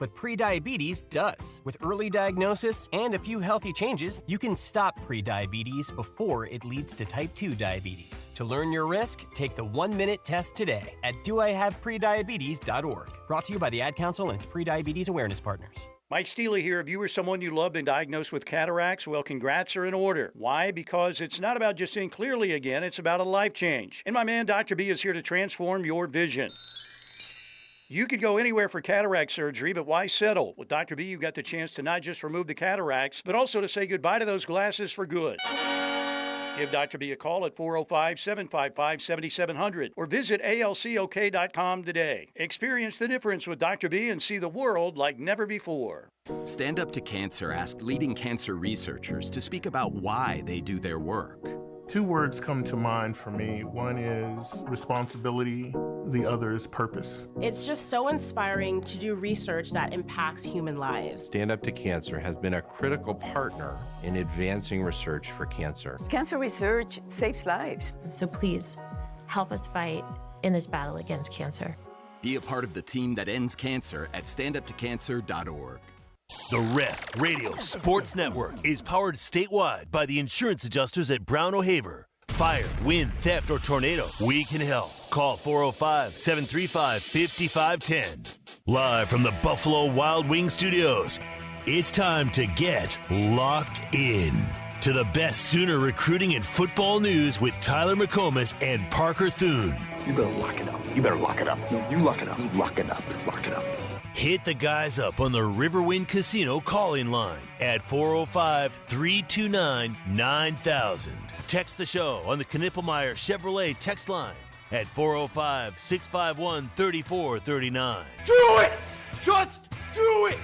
but prediabetes does. With early diagnosis and a few healthy changes, you can stop prediabetes before it leads to type 2 diabetes. To learn your risk, take the 1-minute test today at doihaveprediabetes.org. Brought to you by the Ad Council and its Prediabetes Awareness Partners. Mike Steele here. If you or someone you love been diagnosed with cataracts, well, congrats are in order. Why? Because it's not about just seeing clearly again. It's about a life change. And my man, Dr. B, is here to transform your vision. You could go anywhere for cataract surgery, but why settle? With Dr. B, you got the chance to not just remove the cataracts, but also to say goodbye to those glasses for good. Give Dr. B a call at 405-755-7700 or visit alcok.com today. Experience the difference with Dr. B and see the world like never before. Stand Up to Cancer asked leading cancer researchers to speak about why they do their work. 2 words come to mind for me. One is responsibility, the other is purpose. It's just so inspiring to do research that impacts human lives. Stand Up to Cancer has been a critical partner in advancing research for cancer. Cancer research saves lives. So please, help us fight in this battle against cancer. Be a part of the team that ends cancer at standuptocancer.org. The Ref Radio Sports Network is powered statewide by the insurance adjusters at Brown O'Haver. Fire, wind, theft, or tornado, we can help. Call 405-735-5510. Live from the Buffalo Wild Wings Studios, it's time to get locked in to the best Sooner recruiting and football news with Tyler McComas and Parker Thune. You better lock it up. You better lock it up. No, you lock it up. You lock it up. Lock it up. Hit the guys up on the Riverwind Casino call-in line at 405-329-9000. Text the show on the Knippelmeyer Chevrolet text line at 405-651-3439. Do it! Just do it!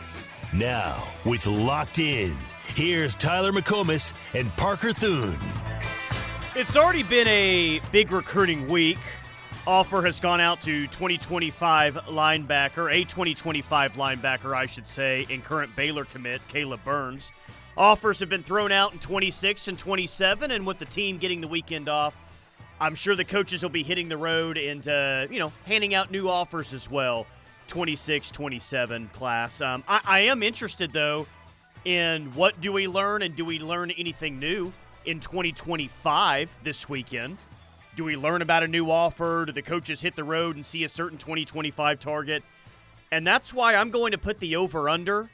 Now, with Locked In, here's Tyler McComas and Parker Thune. It's already been a big recruiting week. Offer has gone out to a 2025 linebacker, I should say, and current Baylor commit, Caleb Burns. Offers have been thrown out in 26 and 27, and with the team getting the weekend off, I'm sure the coaches will be hitting the road and, handing out new offers as well, 26, 27 class. I am interested, though, in what do we learn, and do we learn anything new in 2025 this weekend? Do we learn about a new offer? Do the coaches hit the road and see a certain 2025 target? And that's why I'm going to put the over-under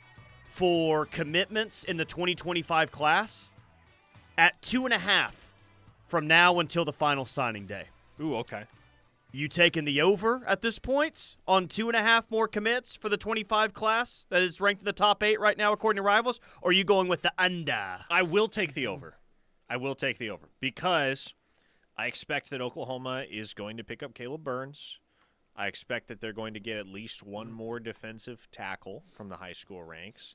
for commitments in the 2025 class at 2.5 from now until the final signing day. Ooh, okay. You taking the over at this point on 2.5 more commits for the 25 class that is ranked in the top 8 right now according to Rivals? Or are you going with the under? I will take the over. Because I expect that Oklahoma is going to pick up Caleb Burns. I expect that they're going to get at least one more defensive tackle from the high school ranks.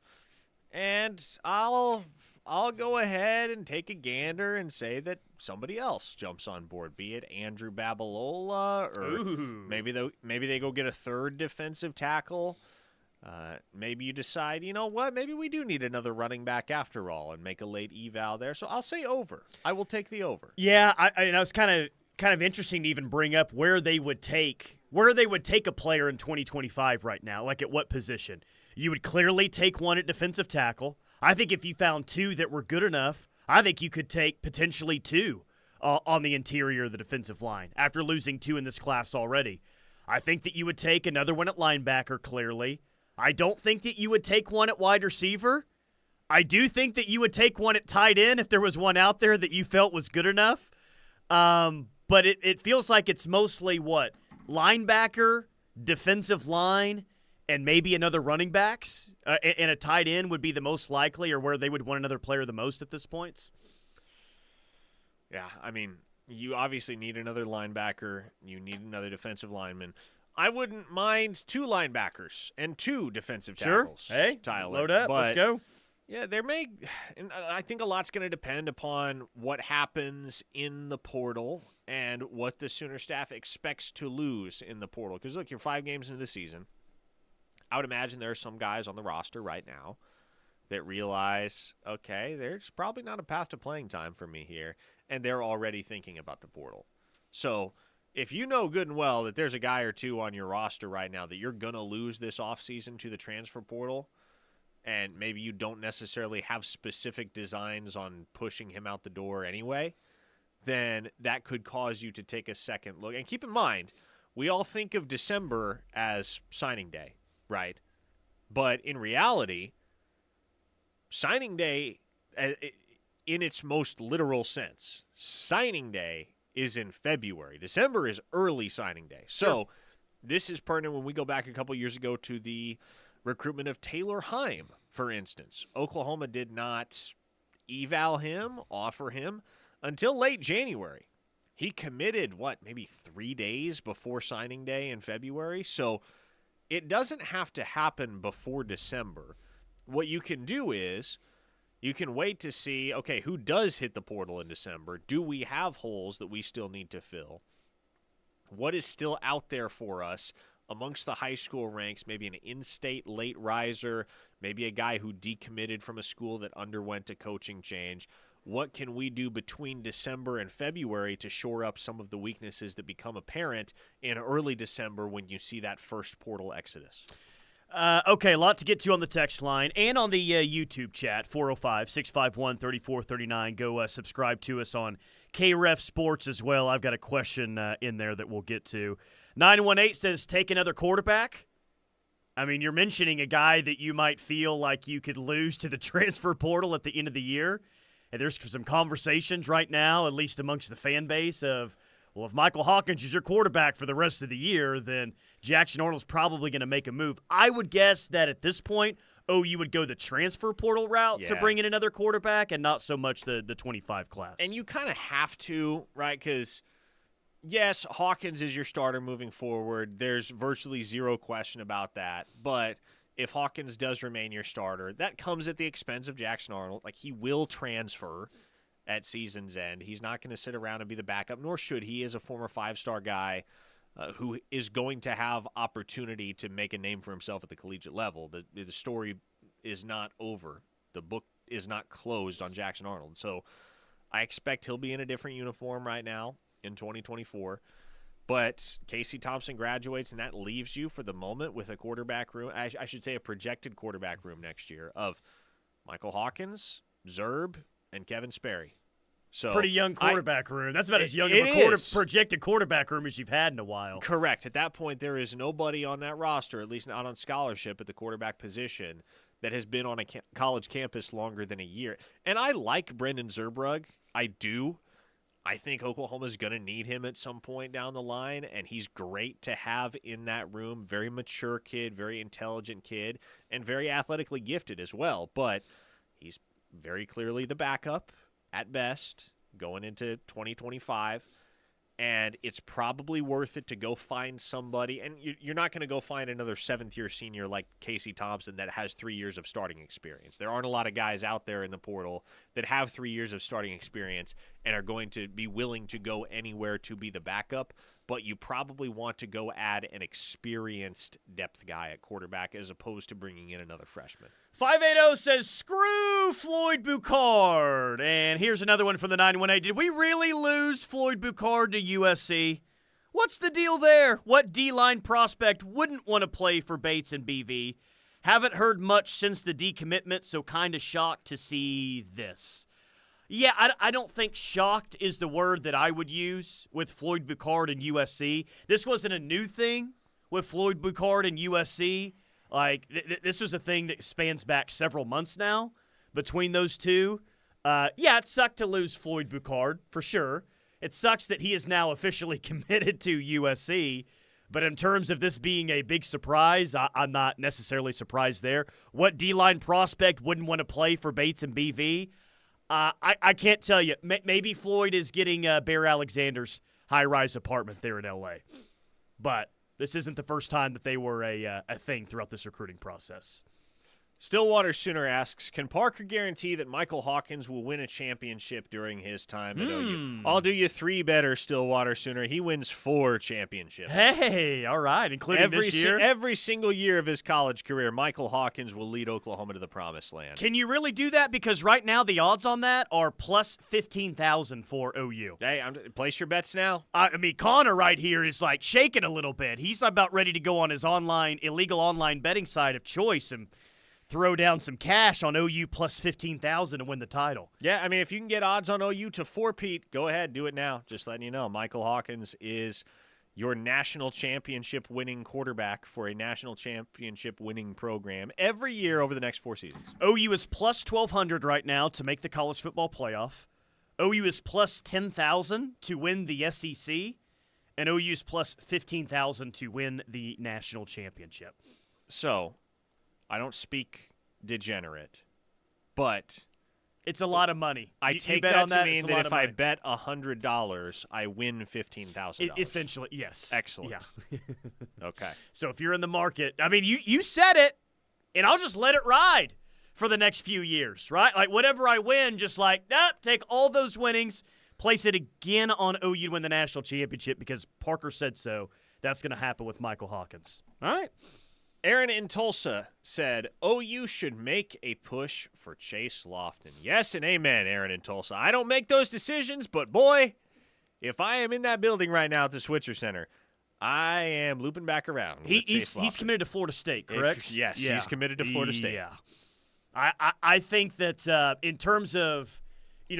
And I'll go ahead and take a gander and say that somebody else jumps on board, be it Andrew Babalola or maybe they go get a third defensive tackle. Maybe you decide, you know what, maybe we do need another running back after all and make a late eval there. So I'll say over. I will take the over. Yeah, I was kind of interesting to even bring up where they would take a player in 2025 right now, like at what position. You would clearly take one at defensive tackle. I think if you found 2 that were good enough, I think you could take potentially 2 on the interior of the defensive line after losing 2 in this class already. I think that you would take another one at linebacker, clearly. I don't think that you would take one at wide receiver. I do think that you would take one at tight end if there was one out there that you felt was good enough. But it feels like it's mostly what? Linebacker, defensive line, and maybe another running backs. And a tight end would be the most likely, or where they would want another player the most at this point. Yeah, I mean, you obviously need another linebacker. You need another defensive lineman. I wouldn't mind 2 linebackers and 2 defensive tackles. Sure. Hey, Tyler. Load up. Let's go. Yeah, and I think a lot's going to depend upon what happens in the portal and what the Sooner staff expects to lose in the portal. Because, look, you're 5 games into the season. I would imagine there are some guys on the roster right now that realize, okay, there's probably not a path to playing time for me here, and they're already thinking about the portal. So if you know good and well that there's a guy or two on your roster right now that you're going to lose this offseason to the transfer portal, and maybe you don't necessarily have specific designs on pushing him out the door anyway, then that could cause you to take a second look. And keep in mind, we all think of December as signing day, right? But in reality, signing day, in its most literal sense, signing day is in February. December is early signing day. So this is pertinent when we go back a couple years ago to the recruitment of Taylor Heim, for instance. Oklahoma did not eval him, offer him, until late January. He committed, maybe 3 days before signing day in February? So it doesn't have to happen before December. What you can do is you can wait to see, okay, who does hit the portal in December? Do we have holes that we still need to fill? What is still out there for us amongst the high school ranks? Maybe an in-state late riser, maybe a guy who decommitted from a school that underwent a coaching change. What can we do between December and February to shore up some of the weaknesses that become apparent in early December when you see that first portal exodus? Okay, a lot to get to on the text line and on the YouTube chat, 405-651-3439. Go subscribe to us on KREF Sports as well. I've got a question in there that we'll get to. 918 says, take another quarterback. I mean, you're mentioning a guy that you might feel like you could lose to the transfer portal at the end of the year. And there's some conversations right now, at least amongst the fan base, of, well, if Michael Hawkins is your quarterback for the rest of the year, then Jackson Arnold's probably going to make a move. I would guess that at this point, you would go the transfer portal route to bring in another quarterback and not so much the 25 class. And you kind of have to, right? Because, yes, Hawkins is your starter moving forward. There's virtually zero question about that. But if Hawkins does remain your starter, that comes at the expense of Jackson Arnold. Like, he will transfer at season's end. He's not going to sit around and be the backup, nor should he, as a former five-star guy who is going to have opportunity to make a name for himself at the collegiate level. The story is not over. The book is not closed on Jackson Arnold. So I expect he'll be in a different uniform right now in 2024. But Casey Thompson graduates, and that leaves you for the moment with a quarterback room, I should say a projected quarterback room next year of Michael Hawkins, Zerb, and Kevin Sperry. So pretty young quarterback room. That's about as young of a projected quarterback room as you've had in a while. Correct. At that point, there is nobody on that roster, at least not on scholarship at the quarterback position, that has been on a college campus longer than a year. And I like Brendan Zerbrug. I do. I think Oklahoma's going to need him at some point down the line, and he's great to have in that room. Very mature kid, very intelligent kid, and very athletically gifted as well. But he's very clearly the backup at best going into 2025, and it's probably worth it to go find somebody. And you're not going to go find another seventh-year senior like Casey Thompson that has 3 years of starting experience. There aren't a lot of guys out there in the portal that have 3 years of starting experience and are going to be willing to go anywhere to be the backup, but you probably want to go add an experienced depth guy at quarterback as opposed to bringing in another freshman. 580 says, screw Floyd Boucard. And here's another one from the 918. Did we really lose Floyd Boucard to USC? What's the deal there? What D-line prospect wouldn't want to play for Bates and BV? Haven't heard much since the decommitment, so kind of shocked to see this. Yeah, I don't think shocked is the word that I would use with Floyd Boucard and USC. This wasn't a new thing with Floyd Boucard and USC. Like, this was a thing that spans back several months now between those two. Yeah, it sucked to lose Floyd Boucard, for sure. It sucks that he is now officially committed to USC. But in terms of this being a big surprise, I'm not necessarily surprised there. What D-line prospect wouldn't want to play for Bates and BV? I can't tell you. Maybe Floyd is getting Bear Alexander's high-rise apartment there in L.A. But this isn't the first time that they were a thing throughout this recruiting process. Stillwater Sooner asks, can Parker guarantee that Michael Hawkins will win a championship during his time at OU? I'll do you 3 better, Stillwater Sooner. He wins 4 championships. Hey, all right, including this year? Every single year of his college career, Michael Hawkins will lead Oklahoma to the promised land. Can you really do that? Because right now the odds on that are plus 15,000 for OU. Hey, place your bets now. I mean, Connor right here is like shaking a little bit. He's about ready to go on his illegal online betting site of choice and throw down some cash on OU plus 15,000 to win the title. Yeah, I mean, if you can get odds on OU to 4-peat, go ahead, do it now. Just letting you know, Michael Hawkins is your national championship winning quarterback for a national championship winning program every year over the next 4 seasons. OU is plus 1,200 right now to make the college football playoff. OU is plus 10,000 to win the SEC. And OU is plus 15,000 to win the national championship. So, I don't speak degenerate, but it's a lot of money. I take that to mean that if I bet $100, I win $15,000. Essentially, yes. Excellent. Yeah. Okay. So if you're in the market, I mean, you said it, and I'll just let it ride for the next few years, right? Like whatever I win, just like take all those winnings, place it again on OU to win the national championship because Parker said so. That's going to happen with Michael Hawkins. All right. Aaron in Tulsa said, OU should make a push for Chase Lofton. Yes and amen, Aaron in Tulsa. I don't make those decisions, but boy, if I am in that building right now at the Switzer Center, I am looping back around. He's committed to Florida State, correct? Yes, yeah. He's committed to Florida State. Yeah. I think that in terms of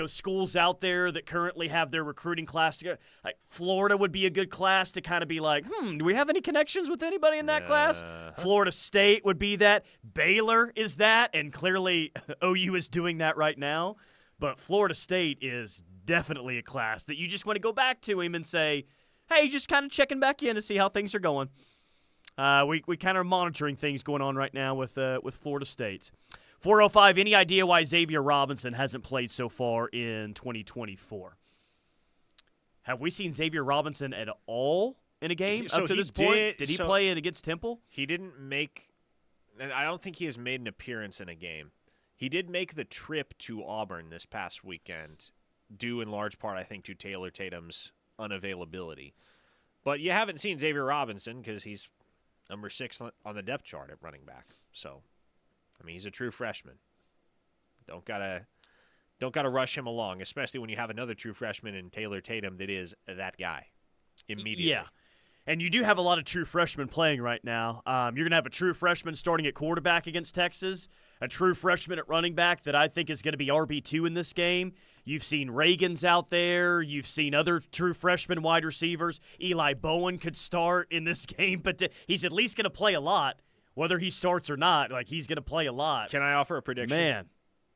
schools out there that currently have their recruiting class together, like Florida would be a good class to kind of be like, do we have any connections with anybody in that class? Florida State would be that. Baylor is that, and clearly OU is doing that right now. But Florida State is definitely a class that you just want to go back to him and say, hey, just kind of checking back in to see how things are going. We kind of are monitoring things going on right now with Florida State. 405, any idea why Xavier Robinson hasn't played so far in 2024? Have we seen Xavier Robinson at all in a game up to this point? Did he play against Temple? He didn't make – I don't think he has made an appearance in a game. He did make the trip to Auburn this past weekend, due in large part, I think, to Taylor Tatum's unavailability. But you haven't seen Xavier Robinson because he's number 6 on the depth chart at running back. So – I mean, he's a true freshman. Don't gotta rush him along, especially when you have another true freshman in Taylor Tatum that is that guy immediately. Yeah, and you do have a lot of true freshmen playing right now. You're going to have a true freshman starting at quarterback against Texas, a true freshman at running back that I think is going to be RB2 in this game. You've seen Reagan's out there. You've seen other true freshman wide receivers. Eli Bowen could start in this game, but he's at least going to play a lot. Whether he starts or not, like he's going to play a lot. Can I offer a prediction?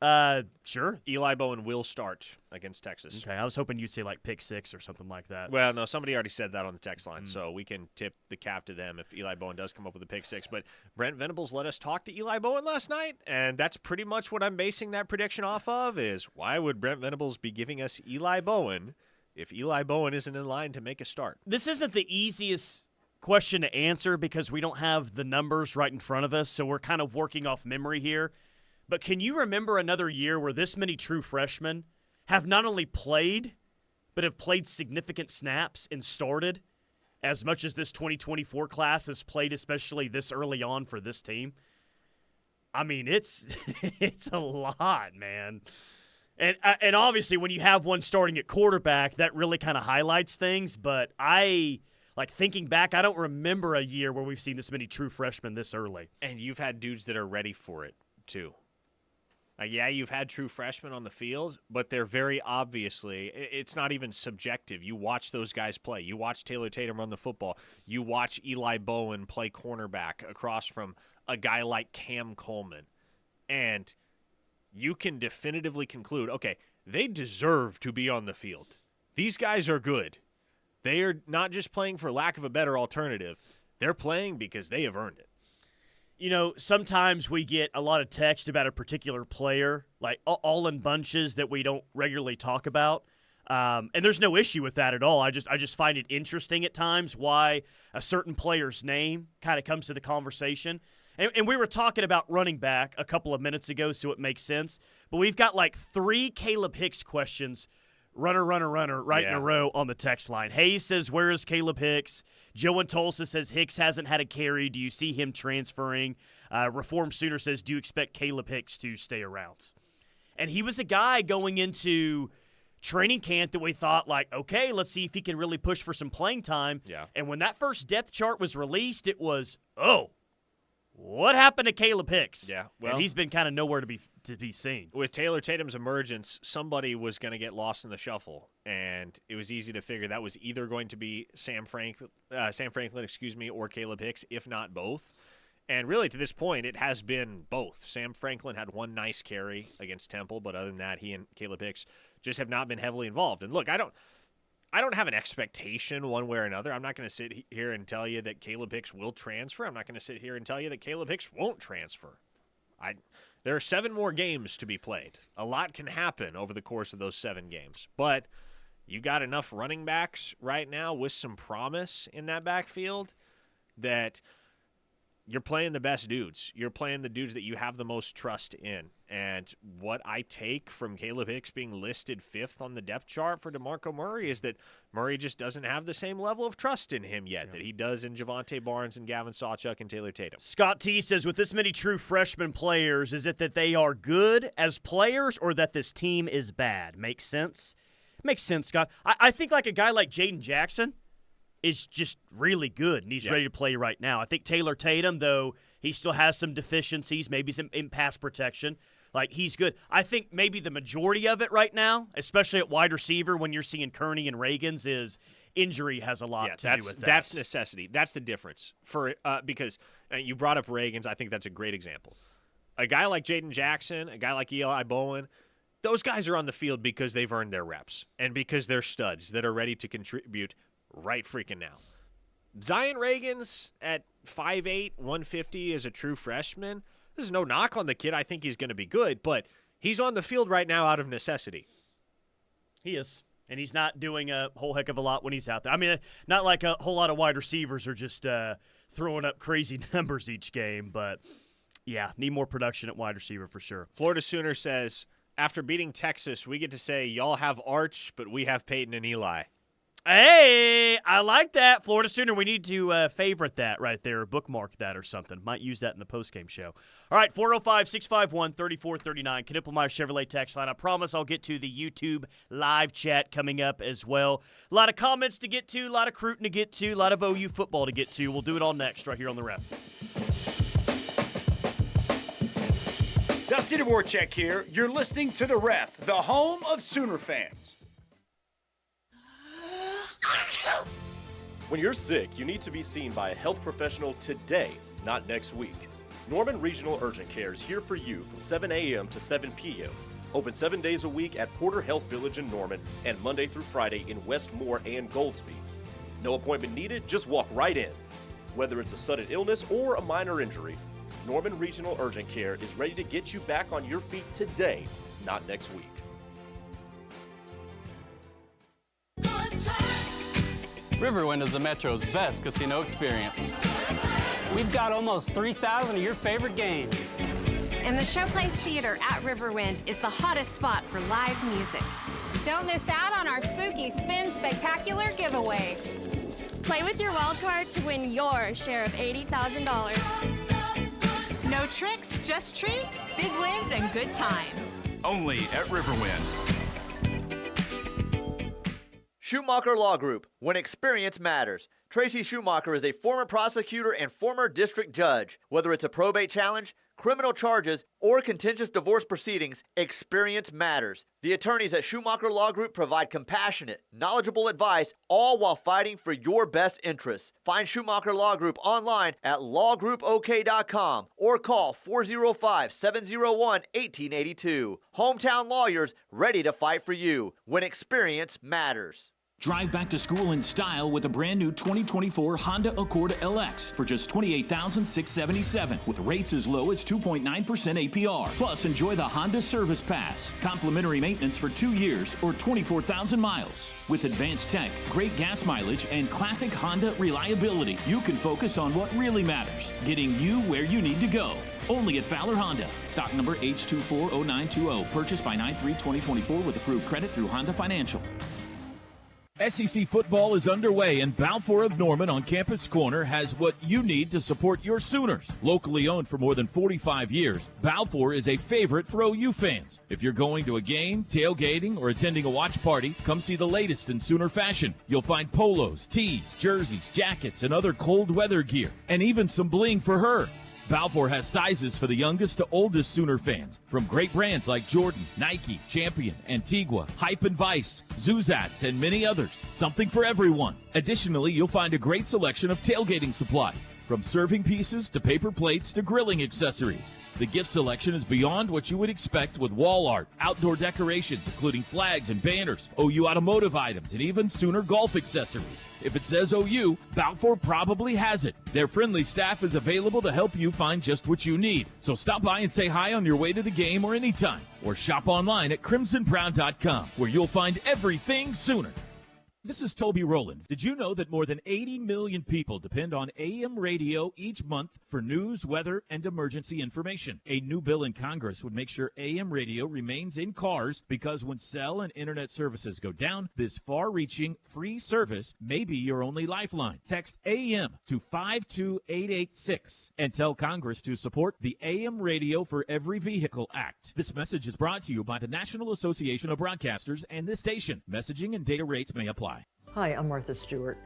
Man, sure. Eli Bowen will start against Texas. Okay, I was hoping you'd say like pick 6 or something like that. Well, no, somebody already said that on the text line, so we can tip the cap to them if Eli Bowen does come up with a pick 6. But Brent Venables let us talk to Eli Bowen last night, and that's pretty much what I'm basing that prediction off of is why would Brent Venables be giving us Eli Bowen if Eli Bowen isn't in line to make a start? This isn't the easiest question to answer because we don't have the numbers right in front of us, so we're kind of working off memory here. But can you remember another year where this many true freshmen have not only played, but have played significant snaps and started as much as this 2024 class has played, especially this early on for this team? I mean, it's a lot, man. And obviously when you have one starting at quarterback, that really kind of highlights things, but thinking back, I don't remember a year where we've seen this many true freshmen this early. And you've had dudes that are ready for it, too. Yeah, you've had true freshmen on the field, but they're very obviously – it's not even subjective. You watch those guys play. You watch Taylor Tatum run the football. You watch Eli Bowen play cornerback across from a guy like Cam Coleman. And you can definitively conclude, okay, they deserve to be on the field. These guys are good. They are not just playing for lack of a better alternative. They're playing because they have earned it. Sometimes we get a lot of text about a particular player, like all in bunches that we don't regularly talk about. And there's no issue with that at all. I just find it interesting at times why a certain player's name kind of comes to the conversation. And we were talking about running back a couple of minutes ago, so it makes sense. But we've got like 3 Caleb Hicks questions, runner, right in a row on the text line. Hayes says, where is Caleb Hicks? Joe in Tulsa says, Hicks hasn't had a carry. Do you see him transferring? Reform Sooner says, do you expect Caleb Hicks to stay around? And he was a guy going into training camp that we thought, like, okay, let's see if he can really push for some playing time. Yeah. And when that first depth chart was released, it was, what happened to Caleb Hicks? Yeah, well, and he's been kind of nowhere to be seen. With Taylor Tatum's emergence, somebody was going to get lost in the shuffle, and it was easy to figure that was either going to be Sam Franklin, or Caleb Hicks, if not both. And really, to this point, it has been both. Sam Franklin had one nice carry against Temple, but other than that, he and Caleb Hicks just have not been heavily involved. And look, I don't have an expectation one way or another. I'm not going to sit here and tell you that Caleb Hicks will transfer. I'm not going to sit here and tell you that Caleb Hicks won't transfer. There are 7 more games to be played. A lot can happen over the course of those 7 games. But you got enough running backs right now with some promise in that backfield that you're playing the best dudes. You're playing the dudes that you have the most trust in. And what I take from Caleb Hicks being listed 5th on the depth chart for DeMarco Murray is that Murray just doesn't have the same level of trust in him yet that he does in Javonte Barnes and Gavin Sawchuk and Taylor Tatum. Scott T says, with this many true freshman players, is it that they are good as players or that this team is bad? Makes sense? Makes sense, Scott. I think like a guy like Jaden Jackson is just really good, and he's ready to play right now. I think Taylor Tatum, though, he still has some deficiencies, maybe some in pass protection. Like, he's good. I think maybe the majority of it right now, especially at wide receiver when you're seeing Kearney and Reagans, is injury has a lot to do with that. That's necessity. That's the difference. Because you brought up Reagans. I think that's a great example. A guy like Jaden Jackson, a guy like Eli Bowen, those guys are on the field because they've earned their reps and because they're studs that are ready to contribute right freaking now. Zion Reagans at 5'8", 150 as a true freshman, there's no knock on the kid. I think he's going to be good, but he's on the field right now out of necessity. He is, and he's not doing a whole heck of a lot when he's out there. I mean, not like a whole lot of wide receivers are just throwing up crazy numbers each game, but, yeah, need more production at wide receiver for sure. Florida Sooner says, after beating Texas, we get to say, y'all have Arch, but we have Peyton and Eli. Hey, I like that. Florida Sooner, we need to favorite that right there, bookmark that or something. Might use that in the postgame show. All right, 405-651-3439, Knippelmeyer Chevrolet text line. I promise I'll get to the YouTube live chat coming up as well. A lot of comments to get to, a lot of crootin to get to, a lot of OU football to get to. We'll do it all next right here on The Ref. Dusty Dvorak here. You're listening to The Ref, the home of Sooner fans. When you're sick, you need to be seen by a health professional today, not next week. Norman Regional Urgent Care is here for you from 7 a.m. to 7 p.m. Open 7 days a week at Porter Health Village in Norman and Monday through Friday in Westmore and Goldsby. No appointment needed, just walk right in. Whether it's a sudden illness or a minor injury, Norman Regional Urgent Care is ready to get you back on your feet today, not next week. Riverwind is the Metro's best casino experience. We've got almost 3,000 of your favorite games. And the Showplace Theater at Riverwind is the hottest spot for live music. Don't miss out on our Spooky Spin Spectacular giveaway. Play with your wild card to win your share of $80,000. No tricks, just treats, big wins, and good times. Only at Riverwind. Schumacher Law Group, when experience matters. Tracy Schumacher is a former prosecutor and former district judge. Whether it's a probate challenge, criminal charges, or contentious divorce proceedings, experience matters. The attorneys at Schumacher Law Group provide compassionate, knowledgeable advice, all while fighting for your best interests. Find Schumacher Law Group online at lawgroupok.com or call 405-701-1882. Hometown lawyers ready to fight for you when experience matters. Drive back to school in style with a brand new 2024 Honda Accord LX for just $28,677 with rates as low as 2.9% APR. Plus, enjoy the Honda Service Pass, complimentary maintenance for 2 years or 24,000 miles. With advanced tech, great gas mileage, and classic Honda reliability, you can focus on what really matters, getting you where you need to go. Only at Fowler Honda. Stock number H240920. Purchased by 9/3/2024 with approved credit through Honda Financial. SEC football is underway, and Balfour of Norman on Campus Corner has what you need to support your Sooners. Locally owned for more than 45 years, Balfour is a favorite for OU fans. If you're going to a game, tailgating, or attending a watch party, come see the latest in Sooner fashion. You'll find polos, tees, jerseys, jackets, and other cold weather gear, and even some bling for her. Balfour has sizes for the youngest to oldest Sooner fans, from great brands like Jordan, Nike, Champion, Antigua, Hype and Vice, Zuzats, and many others. Something for everyone. Additionally, you'll find a great selection of tailgating supplies, from serving pieces to paper plates to grilling accessories. The gift selection is beyond what you would expect with wall art, outdoor decorations, including flags and banners, OU automotive items, and even Sooner golf accessories. If it says OU, Balfour probably has it. Their friendly staff is available to help you find just what you need. So stop by and say hi on your way to the game or anytime. Or shop online at crimsonbrown.com, where you'll find everything Sooner. This is Toby Rowland. Did you know that more than 80 million people depend on AM radio each month for news, weather, and emergency information? A new bill in Congress would make sure AM radio remains in cars because when cell and internet services go down, this far-reaching free service may be your only lifeline. Text AM to 52886 and tell Congress to support the AM Radio for Every Vehicle Act. This message is brought to you by the National Association of Broadcasters and this station. Messaging and data rates may apply. Hi, I'm Martha Stewart.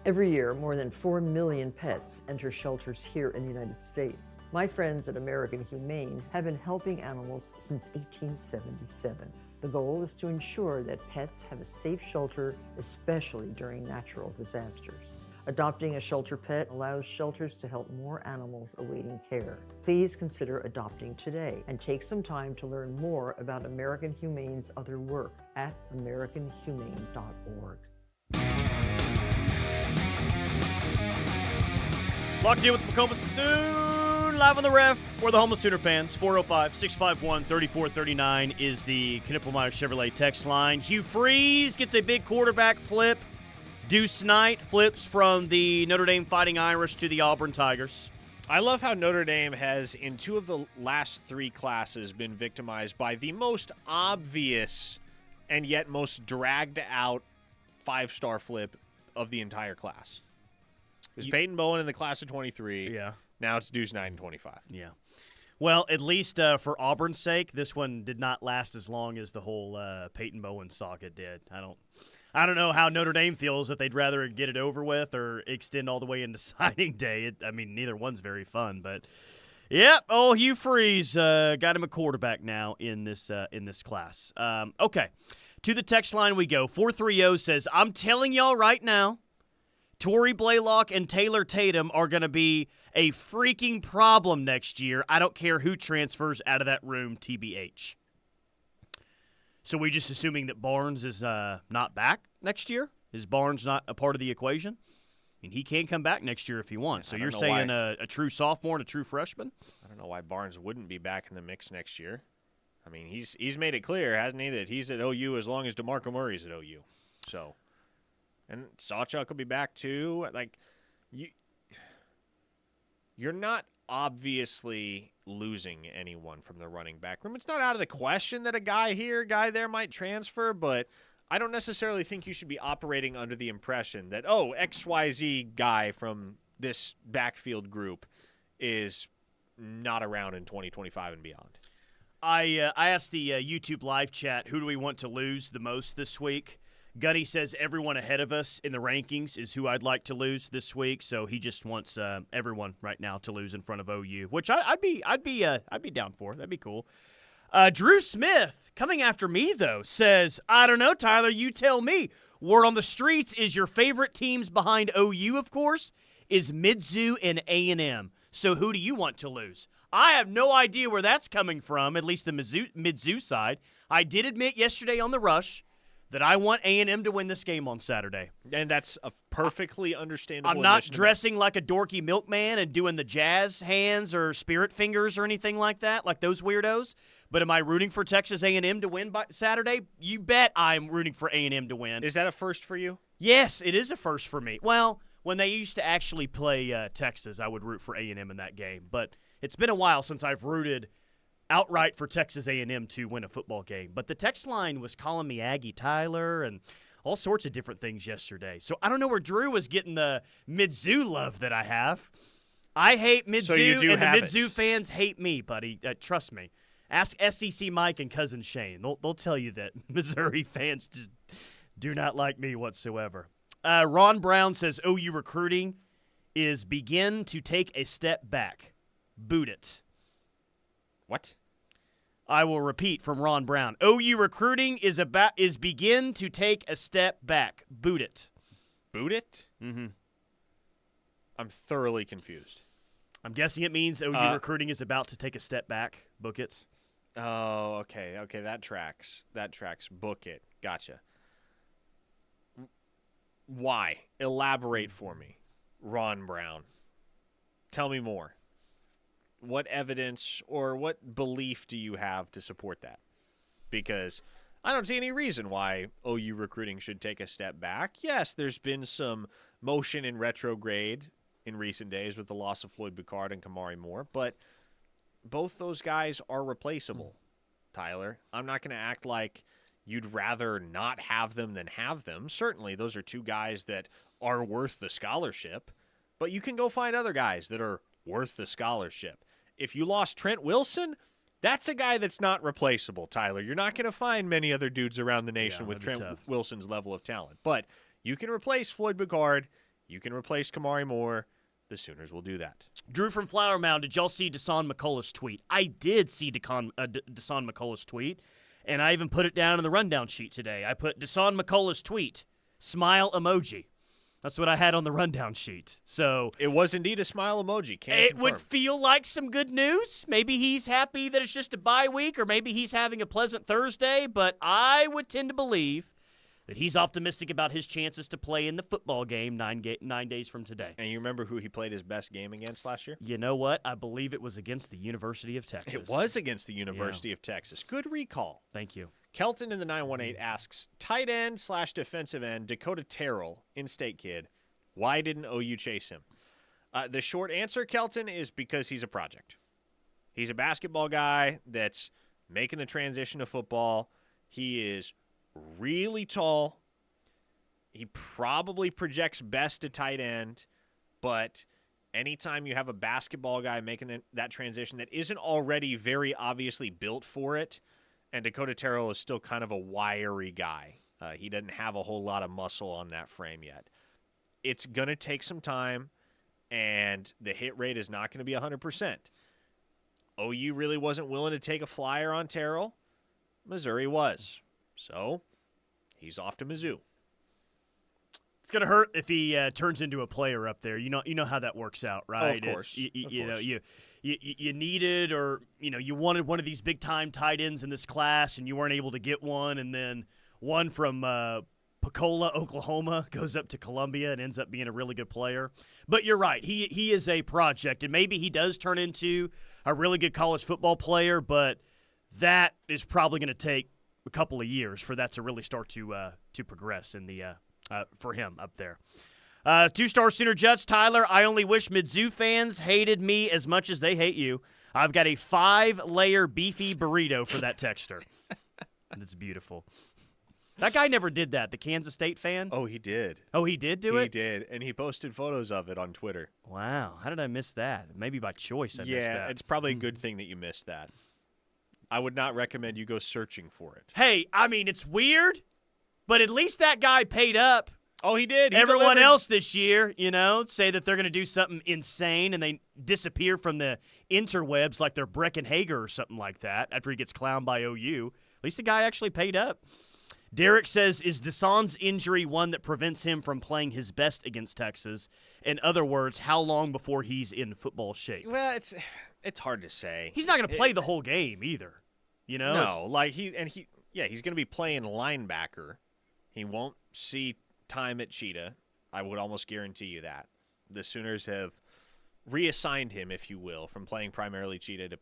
Every year, more than 4 million pets enter shelters here in the United States. My friends at American Humane have been helping animals since 1877. The goal is to ensure that pets have a safe shelter, especially during natural disasters. Adopting a shelter pet allows shelters to help more animals awaiting care. Please consider adopting today and take some time to learn more about American Humane's other work at americanhumane.org. Locked in with McComas Thune, live on the ref for the home of Sooner fans. 405-651-3439 is the Knippelmeyer Chevrolet text line. Hugh Freeze gets a big quarterback flip. Deuce Knight flips from the Notre Dame Fighting Irish to the Auburn Tigers. I love how Notre Dame has, in 2 of the last 3 classes, been victimized by the most obvious and yet most dragged out 5-star flip of the entire class. It was Peyton Bowen in the class of 23. Yeah. Now it's Deuce Knight in 25. Yeah. Well, at least for Auburn's sake, this one did not last as long as the whole Peyton Bowen saga did. I don't know how Notre Dame feels, if they'd rather get it over with or extend all the way into signing day. Neither one's very fun, but yep. Oh, Hugh Freeze got him a quarterback now in this class. Okay, to the text line we go. 430 says, "I'm telling y'all right now, Torrey Blaylock and Taylor Tatum are going to be a freaking problem next year. I don't care who transfers out of that room, TBH." So we just assuming that Barnes is not back next year? Is Barnes not a part of the equation? And he can come back next year if he wants. So you're saying a true sophomore and a true freshman? I don't know why Barnes wouldn't be back in the mix next year. I mean, he's made it clear, hasn't he, that he's at OU as long as DeMarco Murray's at OU. So, and Sawchuck will be back too. Like, you're not obviously losing anyone from the running back room. It's not out of the question that a guy here, guy there might transfer, but I don't necessarily think you should be operating under the impression that, XYZ guy from this backfield group is not around in 2025 and beyond. I asked the YouTube live chat, who do we want to lose the most this week? Gunny says everyone ahead of us in the rankings is who I'd like to lose this week, so he just wants everyone right now to lose in front of OU, which I'd be down for. That'd be cool. Drew Smith, coming after me though, says, "I don't know, Tyler, you tell me. Word on the streets is your favorite teams behind OU, of course, is Mizzou and A&M. So who do you want to lose?" I have no idea where that's coming from, at least the Mizzou side. I did admit yesterday on The Rush that I want A&M to win this game on Saturday. And that's a perfectly understandable I'm not admission to dressing like a dorky milkman and doing the jazz hands or spirit fingers or anything like that, like those weirdos. But am I rooting for Texas A&M to win by Saturday? You bet I'm rooting for A&M to win. Is that a first for you? Yes, it is a first for me. Well, when they used to actually play Texas, I would root for A&M in that game. But it's been a while since I've rooted outright for Texas A&M to win a football game. But the text line was calling me Aggie Tyler and all sorts of different things yesterday. So I don't know where Drew was getting the Mizzou love that I have. I hate Mizzou, So you do and the have Mizzou it. fans hate me, buddy. Trust me. Ask SEC Mike and Cousin Shane. They'll tell you that Missouri fans just do not like me whatsoever. Ron Brown says OU recruiting is begin to take a step back. Boot it. What? I will repeat from Ron Brown. OU recruiting is begin to take a step back. Boot it. Boot it? Mm-hmm. I'm thoroughly confused. I'm guessing it means OU recruiting is about to take a step back. Book it. Oh, okay. Okay, that tracks. Book it. Gotcha. Why? Elaborate for me, Ron Brown. Tell me more. What evidence or what belief do you have to support that? Because I don't see any reason why OU recruiting should take a step back. Yes, there's been some motion in retrograde in recent days with the loss of Floyd Boucard and Kamari Moore, but both those guys are replaceable, Tyler. I'm not going to act like you'd rather not have them than have them. Certainly, those are two guys that are worth the scholarship, but you can go find other guys that are worth the scholarship. If you lost Trent Wilson, that's a guy that's not replaceable, Tyler. You're not going to find many other dudes around the nation with Trent Wilson's level of talent. But you can replace Floyd Boucard. You can replace Kamari Moore. The Sooners will do that. Drew from Flower Mound, did y'all see Deshaun McCullough's tweet? I did see Deshaun McCullough's tweet, and I even put it down in the rundown sheet today. I put Deshaun McCullough's tweet, smile emoji. That's what I had on the rundown sheet. So it was indeed a smile emoji. It would feel like some good news. Maybe he's happy that it's just a bye week, or maybe he's having a pleasant Thursday, but I would tend to believe that he's optimistic about his chances to play in the football game 9 days from today. And you remember who he played his best game against last year? You know what? I believe it was against the University of Texas. It was against the University of Texas. Good recall. Thank you. Kelton in the 918 asks, tight end / defensive end Dakota Terrell, in-state kid, why didn't OU chase him? The short answer, Kelton, is because he's a project. He's a basketball guy that's making the transition to football. He is really tall. He probably projects best to tight end, but anytime you have a basketball guy making that transition that isn't already very obviously built for it, and Dakota Terrell is still kind of a wiry guy. He doesn't have a whole lot of muscle on that frame yet. It's going to take some time, and the hit rate is not going to be 100%. OU really wasn't willing to take a flyer on Terrell. Missouri was. So he's off to Mizzou. It's going to hurt if he turns into a player up there. You know how that works out, right? Oh, of course. You needed, or you wanted one of these big time tight ends in this class, and you weren't able to get one, and then one from Pensacola, Oklahoma, goes up to Columbia and ends up being a really good player. But you're right. He is a project, and maybe he does turn into a really good college football player, but that is probably going to take a couple of years for that to really start to progress in the for him up there. 2-star Sooner Jets, Tyler, I only wish Mizzou fans hated me as much as they hate you. I've got a 5-layer beefy burrito for that texter. That's beautiful. That guy never did that, the Kansas State fan? Oh, he did. Oh, he did do it? He did, and he posted photos of it on Twitter. Wow. How did I miss that? Maybe by choice I missed that. Yeah, it's probably a good thing that you missed that. I would not recommend you go searching for it. Hey, I mean, it's weird, but at least that guy paid up. Oh, he did. Everyone else this year, say that they're going to do something insane and they disappear from the interwebs like they're Breckenhager or something like that after he gets clowned by OU. At least the guy actually paid up. Derek says, is Deshaun's injury one that prevents him from playing his best against Texas? In other words, how long before he's in football shape? Well, it's hard to say. He's not going to play the whole game either. No, he's going to be playing linebacker. He won't see time at Cheetah. I would almost guarantee you that. The Sooners have reassigned him, if you will, from playing primarily Cheetah to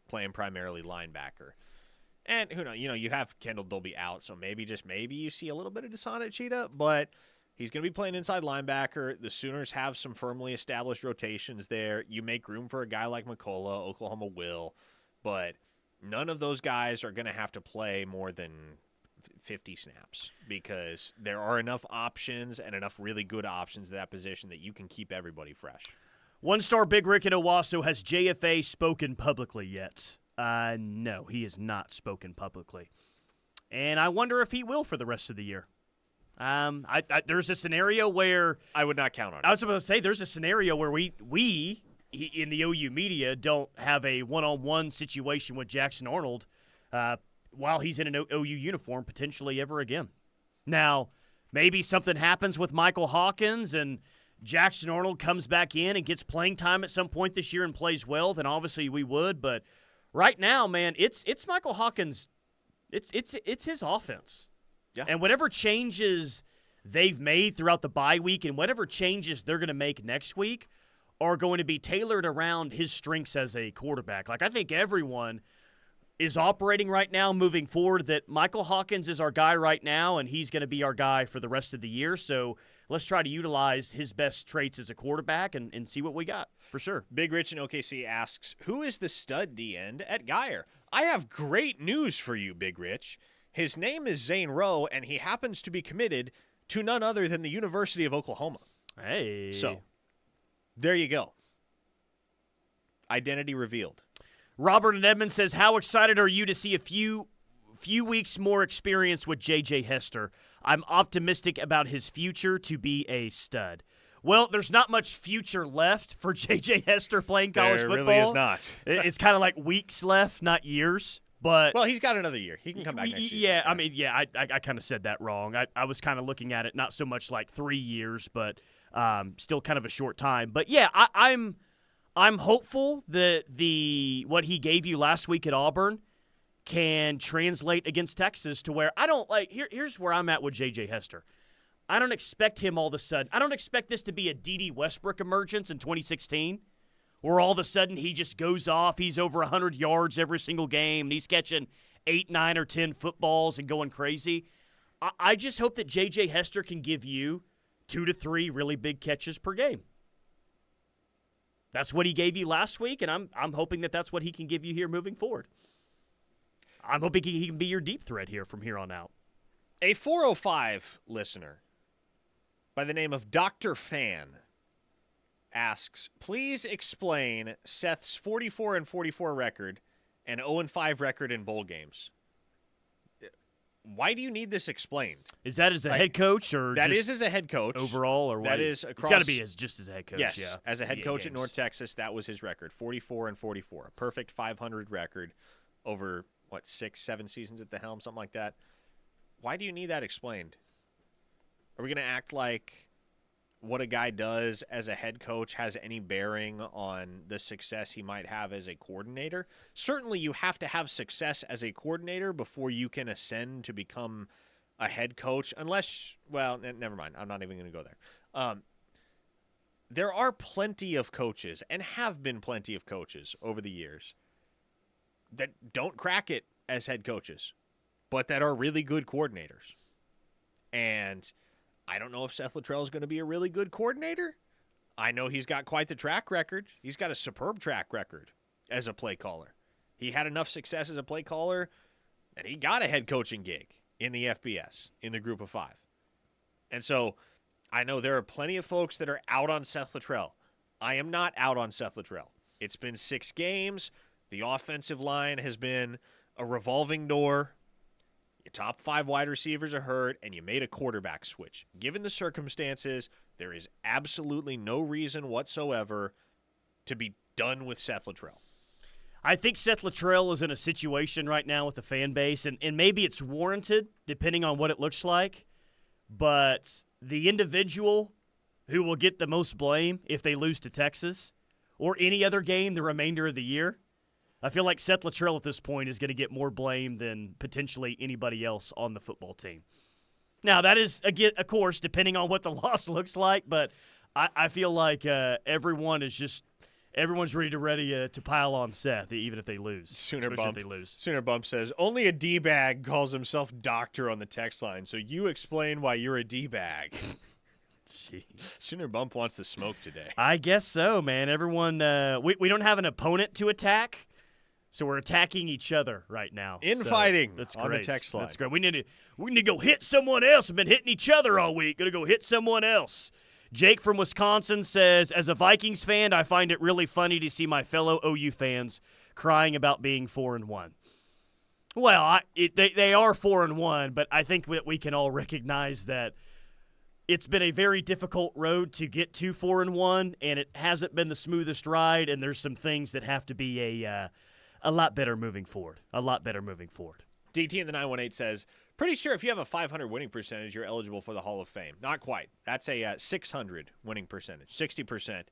playing primarily linebacker. And who knows, you have Kendall Dolby out, so maybe you see a little bit of Deshaun at Cheetah, but he's going to be playing inside linebacker. The Sooners have some firmly established rotations there. You make room for a guy like McCullough. Oklahoma will, but none of those guys are going to have to play more than 50 snaps because there are enough options and enough really good options at that position that you can keep everybody fresh. One-star Big Rick in Owasso, has JFA spoken publicly yet? No, he has not spoken publicly. And I wonder if he will for the rest of the year. There's a scenario where I would not count on it. I was about to say there's a scenario where we in the OU media don't have a one-on-one situation with Jackson Arnold while he's in an OU uniform potentially ever again. Now, maybe something happens with Michael Hawkins and Jackson Arnold comes back in and gets playing time at some point this year and plays well, then obviously we would. But right now, man, it's Michael Hawkins. It's his offense. Yeah. And whatever changes they've made throughout the bye week and whatever changes they're going to make next week are going to be tailored around his strengths as a quarterback. Like, I think everyone is operating right now moving forward that Michael Hawkins is our guy right now and he's going to be our guy for the rest of the year. So let's try to utilize his best traits as a quarterback and see what we got for sure. Big Rich in OKC asks, who is the stud D-end at Geyer? I have great news for you, Big Rich. His name is Zane Rowe, and he happens to be committed to none other than the University of Oklahoma. Hey. So, there you go. Identity revealed. Robert in Edmond says, how excited are you to see a few weeks more experience with J.J. Hester? I'm optimistic about his future to be a stud. Well, there's not much future left for J.J. Hester playing college football. There really is not. It's kind of like weeks left, not years. But well, he's got another year. He can come back next season. Yeah, I mean, I kind of said that wrong. I was kind of looking at it not so much like 3 years, but still kind of a short time. But yeah, I'm hopeful that what he gave you last week at Auburn can translate against Texas to where I don't like. Here's where I'm at with J.J. Hester. I don't expect him all of a sudden. I don't expect this to be a D.D. Westbrook emergence in 2016. Where all of a sudden he just goes off, he's over 100 yards every single game, and he's catching 8, 9, or 10 footballs and going crazy. I just hope that J.J. Hester can give you 2 to 3 really big catches per game. That's what he gave you last week, and I'm hoping that that's what he can give you here moving forward. I'm hoping he can be your deep threat here from here on out. A 405 listener by the name of Dr. Fan asks, please explain Seth's 44-44 record and 0-5 record in bowl games. Why do you need this explained? Is that as a head coach or that just is as a head coach overall, or what? That is across. It's got to be just as a head coach. Yes, yeah. As a head coach games. at North Texas, that was his record, 44-44, a perfect 500 record over 6-7 seasons at the helm, something like that. Why do you need that explained? Are we going to act like what a guy does as a head coach has any bearing on the success he might have as a coordinator? Certainly you have to have success as a coordinator before you can ascend to become a head coach, unless, well, never mind. I'm not even going to go there. There are plenty of coaches, and have been plenty of coaches over the years, that don't crack it as head coaches, but that are really good coordinators. And I don't know if Seth Luttrell is going to be a really good coordinator. I know he's got quite the track record. He's got a superb track record as a play caller. He had enough success as a play caller that he got a head coaching gig in the FBS, in the Group of 5. And so I know there are plenty of folks that are out on Seth Luttrell. I am not out on Seth Luttrell. It's been 6 games. The offensive line has been a revolving door. Your top 5 wide receivers are hurt, and you made a quarterback switch. Given the circumstances, there is absolutely no reason whatsoever to be done with Seth Luttrell. I think Seth Luttrell is in a situation right now with the fan base, and maybe it's warranted, depending on what it looks like, but the individual who will get the most blame if they lose to Texas or any other game the remainder of the year, I feel like Seth Luttrell at this point is going to get more blame than potentially anybody else on the football team. Now, that is, again, of course, depending on what the loss looks like, but I feel like everyone's ready to pile on Seth, even if they lose. Sooner Bump says, only a D-bag calls himself doctor on the text line, so you explain why you're a D-bag. Jeez. Sooner Bump wants to smoke today. I guess so, man. Everyone, we don't have an opponent to attack, so we're attacking each other right now. Infighting that's on great. the text line. That's great. We need to go hit someone else. We've been hitting each other all week. Gonna go hit someone else. Jake from Wisconsin says, as a Vikings fan, I find it really funny to see my fellow OU fans crying about being 4-1. Well, they are 4-1, but I think that we can all recognize that it's been a very difficult road to get to 4-1, and it hasn't been the smoothest ride, and there's some things that have to be a lot better moving forward. DT in the 918 says, pretty sure if you have a 500 winning percentage, you're eligible for the Hall of Fame. Not quite. That's a 600 winning percentage, 60%.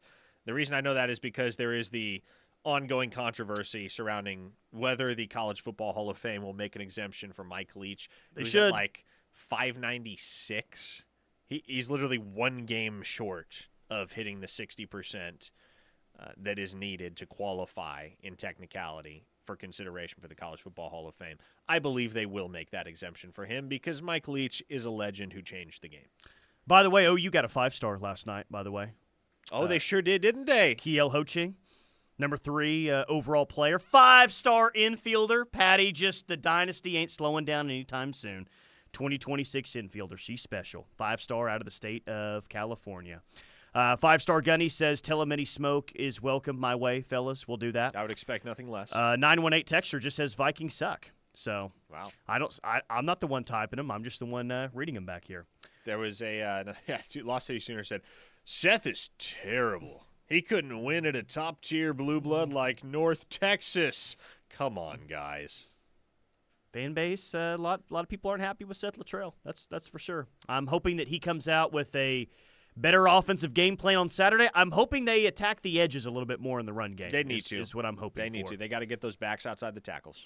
The reason I know that is because there is the ongoing controversy surrounding whether the College Football Hall of Fame will make an exemption for Mike Leach. They should. At like 596. He's literally one game short of hitting the 60% that is needed to qualify in technicality for consideration for the College Football Hall of Fame. I believe they will make that exemption for him because Mike Leach is a legend who changed the game. By the way, OU got a 5-star last night, by the way. Oh, they sure did, didn't they? Kiel Ho-Ching, number 3 overall player. 5-star infielder. Patty, just the dynasty ain't slowing down anytime soon. 2026 infielder. She's special. 5-star out of the state of California. 5-star Gunny says, tell him any smoke is welcome my way, fellas. We'll do that. I would expect nothing less. 918 texter just says Vikings suck. So wow. I'm not the one typing them. I'm just the one reading them back here. There was a Lost City Sooner said, Seth is terrible. He couldn't win at a top-tier blue blood like North Texas. Come on, guys. Fan base, a lot of people aren't happy with Seth Luttrell. That's for sure. I'm hoping that he comes out with a better offensive game plan on Saturday. I'm hoping they attack the edges a little bit more in the run game. They need to. Is what I'm hoping They need to. They got to get those backs outside the tackles.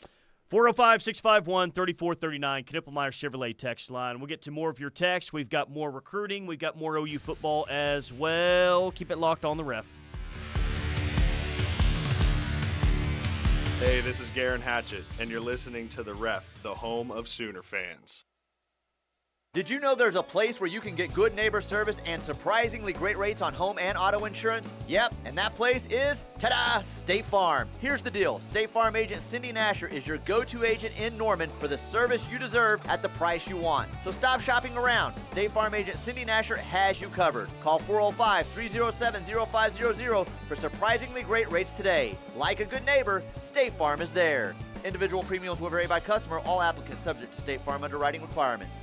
405-651-3439, Knippelmeyer Chevrolet text line. We'll get to more of your text. We've got more recruiting. We've got more OU football as well. Keep it locked on the Ref. Hey, this is Garen Hatchett, and you're listening to The Ref, the home of Sooner fans. Did you know there's a place where you can get good neighbor service and surprisingly great rates on home and auto insurance? Yep, and that place is, ta-da, State Farm. Here's the deal. State Farm agent Cindy Nasher is your go-to agent in Norman for the service you deserve at the price you want. So stop shopping around. State Farm agent Cindy Nasher has you covered. Call 405-307-0500 for surprisingly great rates today. Like a good neighbor, State Farm is there. Individual premiums will vary by customer. All applicants subject to State Farm underwriting requirements.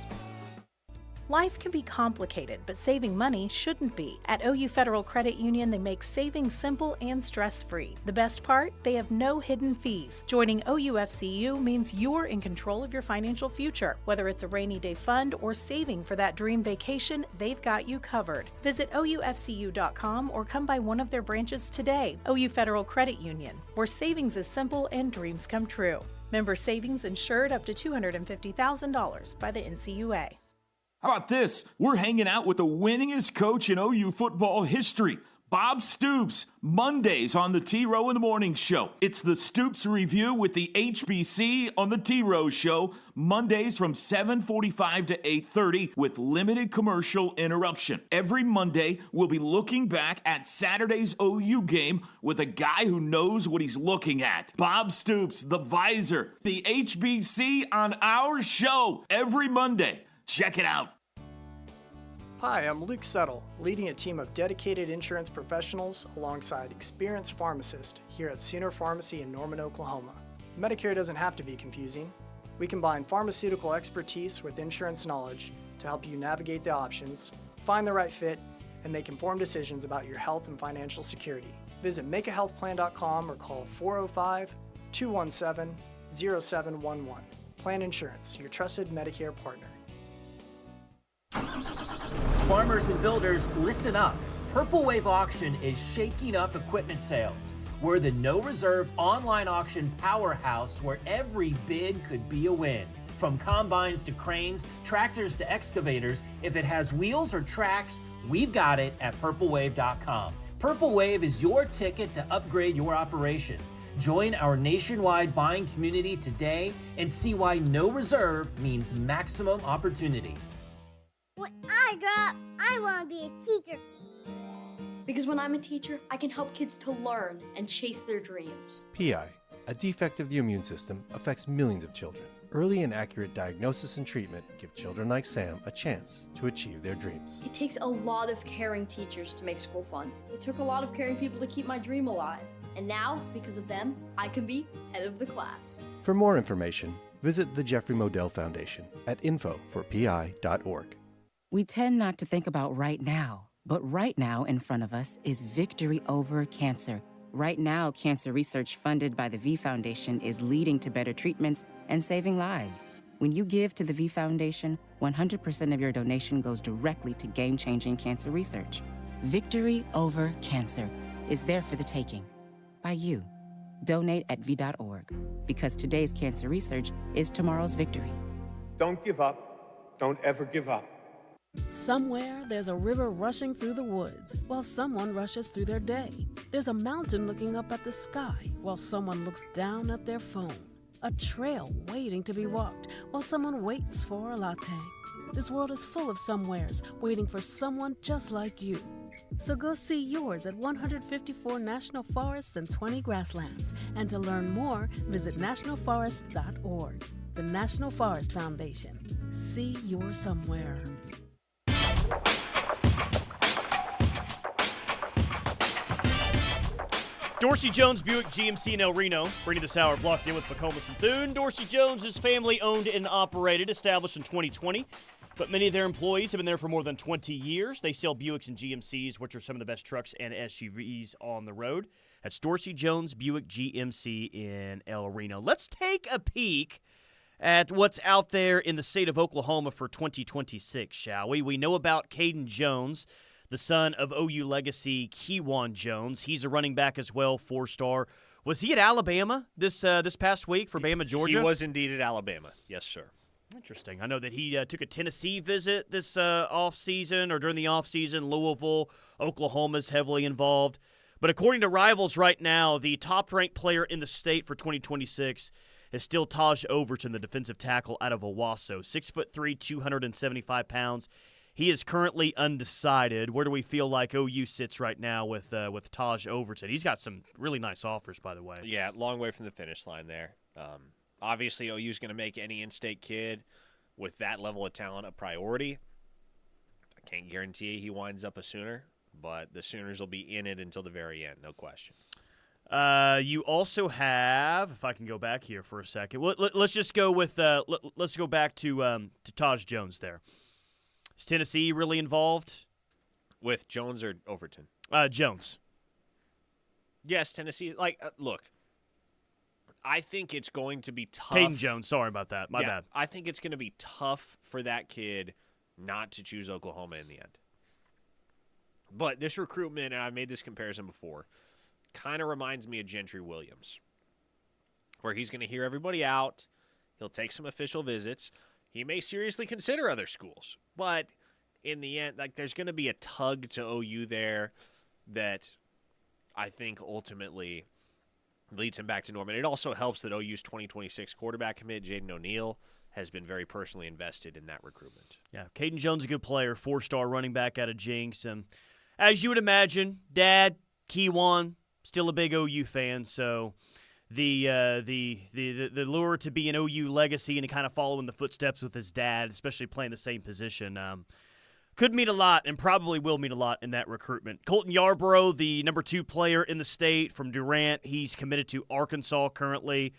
Life can be complicated, but saving money shouldn't be. At OU Federal Credit Union, they make saving simple and stress-free. The best part? They have no hidden fees. Joining OUFCU means you're in control of your financial future. Whether it's a rainy day fund or saving for that dream vacation, they've got you covered. Visit OUFCU.com or come by one of their branches today. OU Federal Credit Union, where savings is simple and dreams come true. Member savings insured up to $250,000 by the NCUA. How about this? We're hanging out with the winningest coach in OU football history, Bob Stoops, Mondays on the T-Row in the Morning Show. It's the Stoops Review with the HBC on the T-Row Show, Mondays from 7:45 to 8:30 with limited commercial interruption. Every Monday, we'll be looking back at Saturday's OU game with a guy who knows what he's looking at. Bob Stoops, the Visor, the HBC on our show every Monday. Check it out. Hi, I'm Luke Settle, leading a team of dedicated insurance professionals alongside experienced pharmacists here at Sooner Pharmacy in Norman, Oklahoma. Medicare doesn't have to be confusing. We combine pharmaceutical expertise with insurance knowledge to help you navigate the options, find the right fit, and make informed decisions about your health and financial security. Visit makeahealthplan.com or call 405-217-0711. Plan Insurance, your trusted Medicare partner. Farmers and builders, listen up. Purple Wave Auction is shaking up equipment sales. We're the no-reserve online auction powerhouse where every bid could be a win. From combines to cranes, tractors to excavators, if it has wheels or tracks, we've got it at purplewave.com. Purple Wave is your ticket to upgrade your operation. Join our nationwide buying community today and see why no reserve means maximum opportunity. When I grow up, I want to be a teacher. Because when I'm a teacher, I can help kids to learn and chase their dreams. PI, a defect of the immune system, affects millions of children. Early and accurate diagnosis and treatment give children like Sam a chance to achieve their dreams. It takes a lot of caring teachers to make school fun. It took a lot of caring people to keep my dream alive. And now, because of them, I can be head of the class. For more information, visit the Jeffrey Modell Foundation at info4pi.org. We tend not to think about right now, but right now in front of us is victory over cancer. Right now, cancer research funded by the V Foundation is leading to better treatments and saving lives. When you give to the V Foundation, 100% of your donation goes directly to game-changing cancer research. Victory over cancer is there for the taking. By you. Donate at V.org, because today's cancer research is tomorrow's victory. Don't give up. Don't ever give up. Somewhere, there's a river rushing through the woods while someone rushes through their day. There's a mountain looking up at the sky while someone looks down at their phone. A trail waiting to be walked while someone waits for a latte. This world is full of somewheres waiting for someone just like you. So go see yours at 154 national forests and 20 grasslands. And to learn more, visit nationalforest.org. The National Forest Foundation. See your somewhere. Dorsey Jones Buick GMC in El Reno, bringing this hour of Locked In with McComas and Thune. Dorsey Jones is family-owned and operated, established in 2020. But many of their employees have been there for more than 20 years. They sell Buicks and GMCs, which are some of the best trucks and SUVs on the road. That's Dorsey Jones Buick GMC in El Reno. Let's take a peek at what's out there in the state of Oklahoma for 2026, shall we? We know about Caden Jones, the son of OU legacy Kewan Jones. He's a running back as well, 4-star. Was he at Alabama this past week for Bama, Georgia? He was indeed at Alabama. Yes, sir. Interesting. I know that he took a Tennessee visit this offseason or during the offseason. Louisville, Oklahoma's heavily involved. But according to Rivals right now, the top-ranked player in the state for 2026 is still Taj Overton, the defensive tackle out of Owasso. 6'3", 275 pounds. He is currently undecided. Where do we feel like OU sits right now with Taj Overton? He's got some really nice offers, by the way. Yeah, long way from the finish line there. Obviously, OU's going to make any in-state kid with that level of talent a priority. I can't guarantee he winds up a Sooner, but the Sooners will be in it until the very end, no question. You also have, if I can go back here for a second, let's just go with let's go back to Taj Jones there. Is Tennessee really involved with Jones or Overton? Jones. Yes, Tennessee. Look. I think it's going to be tough. Caden Jones, sorry about that. My bad. I think it's going to be tough for that kid not to choose Oklahoma in the end. But this recruitment, and I've made this comparison before, kind of reminds me of Gentry Williams, where he's going to hear everybody out. He'll take some official visits. He may seriously consider other schools. But in the end, there's going to be a tug to OU there that I think ultimately leads him back to Norman. It also helps that OU's 2026 quarterback commit, Jaden O'Neal, has been very personally invested in that recruitment. Yeah, Caden Jones, a good player, 4-star running back out of Jinx. And as you would imagine, Dad, Kewan, still a big OU fan. So the lure to be an OU legacy and to kind of follow in the footsteps with his dad, especially playing the same position, could mean a lot and probably will mean a lot in that recruitment. Colton Yarborough, the number 2 player in the state from Durant, he's committed to Arkansas currently.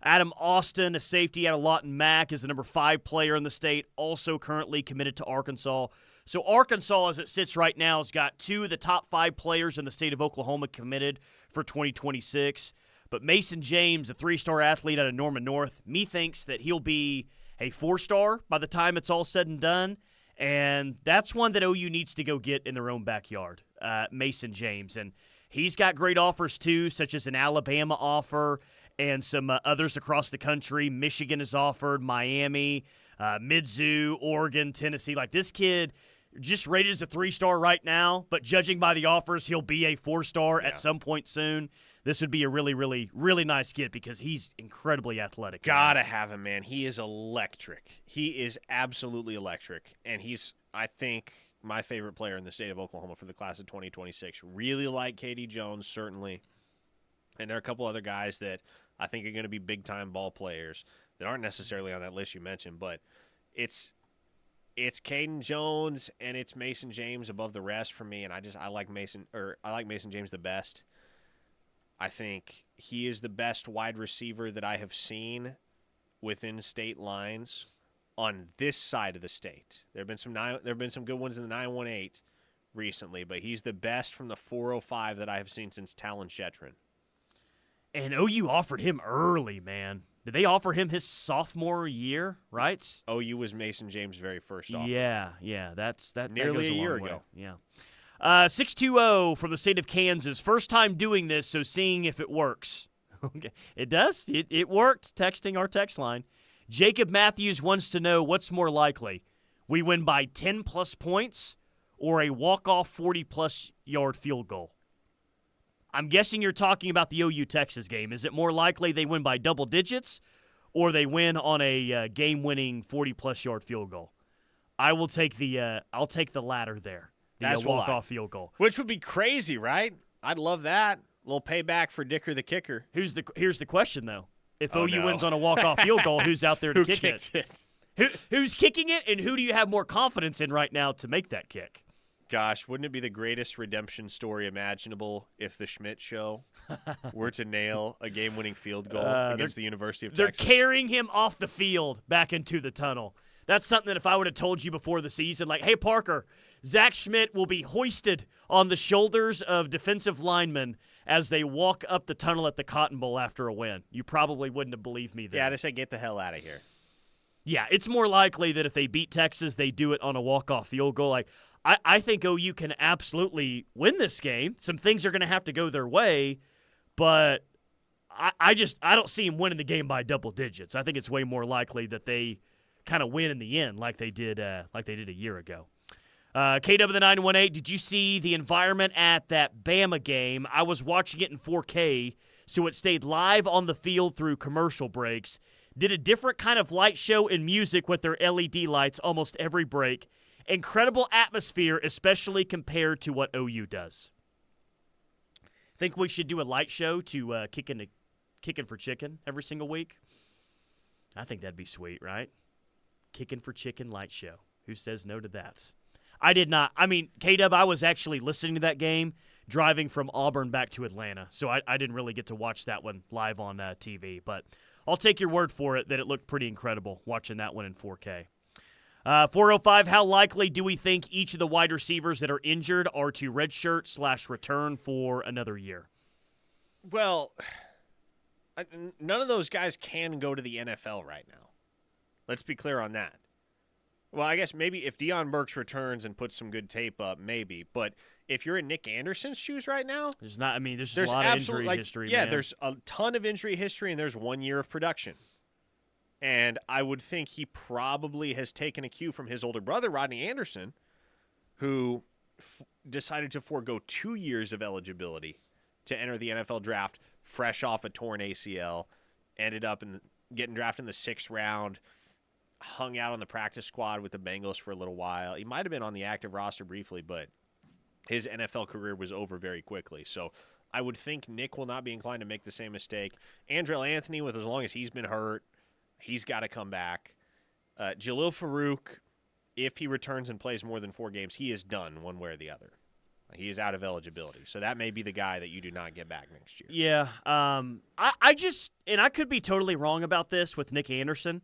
Adam Austin, a safety out of Lawton Mac, is the number 5 player in the state, also currently committed to Arkansas. So Arkansas, as it sits right now, has got 2 of the top 5 players in the state of Oklahoma committed for 2026. But Mason James, a 3-star athlete out of Norman North, methinks that he'll be a 4-star by the time it's all said and done. And that's one that OU needs to go get in their own backyard, Mason James. And he's got great offers, too, such as an Alabama offer and some others across the country. Michigan has offered, Miami, Mizzou, Oregon, Tennessee. Like, this kid just rated as a 3-star right now, but judging by the offers, he'll be a 4-star at some point soon. This would be a really, really, really nice get because he's incredibly athletic. Gotta have him, man. He is electric. He is absolutely electric. And he's, I think, my favorite player in the state of Oklahoma for the class of 2026. Really like Katie Jones, certainly. And there are a couple other guys that I think are going to be big-time ball players that aren't necessarily on that list you mentioned. But it's Caden Jones and it's Mason James above the rest for me. And I like Mason James the best. I think he is the best wide receiver that I have seen within state lines on this side of the state. There have been some good ones in the 918 recently, but he's the best from the 405 that I have seen since Talon Shetron. And OU offered him early, man. Did they offer him his sophomore year, right? OU was Mason James' very first offer. Yeah, that nearly goes a year long way. ago. Yeah. 620 from the state of Kansas. First time doing this, so seeing if it works. Okay, it does. It worked. Texting our text line. Jacob Matthews wants to know what's more likely: we win by 10-plus points or a walk-off 40-plus yard field goal. I'm guessing you're talking about the OU Texas game. Is it more likely they win by double digits or they win on a game-winning 40-plus yard field goal? I'll take the latter there. That's a walk-off field goal. Which would be crazy, right? I'd love that. A little payback for Dicker the kicker. Here's the question, though. If OU wins on a walk-off field goal, who's out there to kick it? Who's kicking it, and who do you have more confidence in right now to make that kick? Gosh, wouldn't it be the greatest redemption story imaginable if the Schmidt Show were to nail a game-winning field goal against the University of Texas? They're carrying him off the field back into the tunnel. That's something that if I would have told you before the season, like, hey, Parker, Zach Schmidt will be hoisted on the shoulders of defensive linemen as they walk up the tunnel at the Cotton Bowl after a win. You probably wouldn't have believed me then. Yeah, I'd say get the hell out of here. Yeah, it's more likely that if they beat Texas, they do it on a walk-off field goal. Like, I think OU can absolutely win this game. Some things are going to have to go their way, but I don't see them winning the game by double digits. I think it's way more likely that they kind of win in the end like they did a year ago. KW the 918, did you see the environment at that Bama game? I was watching it in 4K, so it stayed live on the field through commercial breaks. Did a different kind of light show and music with their LED lights almost every break. Incredible atmosphere, especially compared to what OU does. Think we should do a light show to Kickin' for Chicken every single week? I think that'd be sweet, right? Kickin' for Chicken light show. Who says no to that? I did not. I mean, K-Dub, I was actually listening to that game driving from Auburn back to Atlanta, so I didn't really get to watch that one live on TV. But I'll take your word for it that it looked pretty incredible watching that one in 4K. 405, how likely do we think each of the wide receivers that are injured are to redshirt/return for another year? Well, none of those guys can go to the NFL right now. Let's be clear on that. Well, I guess maybe if Deion Burks returns and puts some good tape up, maybe. But if you're in Nick Anderson's shoes right now, there's a lot of injury history. Yeah, man. There's a ton of injury history, and there's 1 year of production. And I would think he probably has taken a cue from his older brother, Rodney Anderson, who decided to forego 2 years of eligibility to enter the NFL draft fresh off a torn ACL, ended up getting drafted in the 6th round, hung out on the practice squad with the Bengals for a little while. He might have been on the active roster briefly, but his NFL career was over very quickly. So I would think Nick will not be inclined to make the same mistake. Andrell Anthony, with as long as he's been hurt, he's got to come back. Jalil Farouk, if he returns and plays more than 4 games, he is done one way or the other. He is out of eligibility. So that may be the guy that you do not get back next year. Yeah. I could be totally wrong about this with Nick Anderson.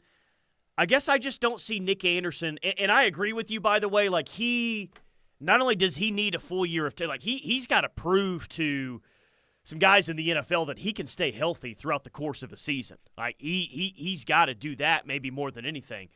I guess I just don't see Nick Anderson, and I agree with you, by the way, like not only does he need a full year of he's got to prove to some guys in the NFL that he can stay healthy throughout the course of a season. Like he's got to do that maybe more than anything.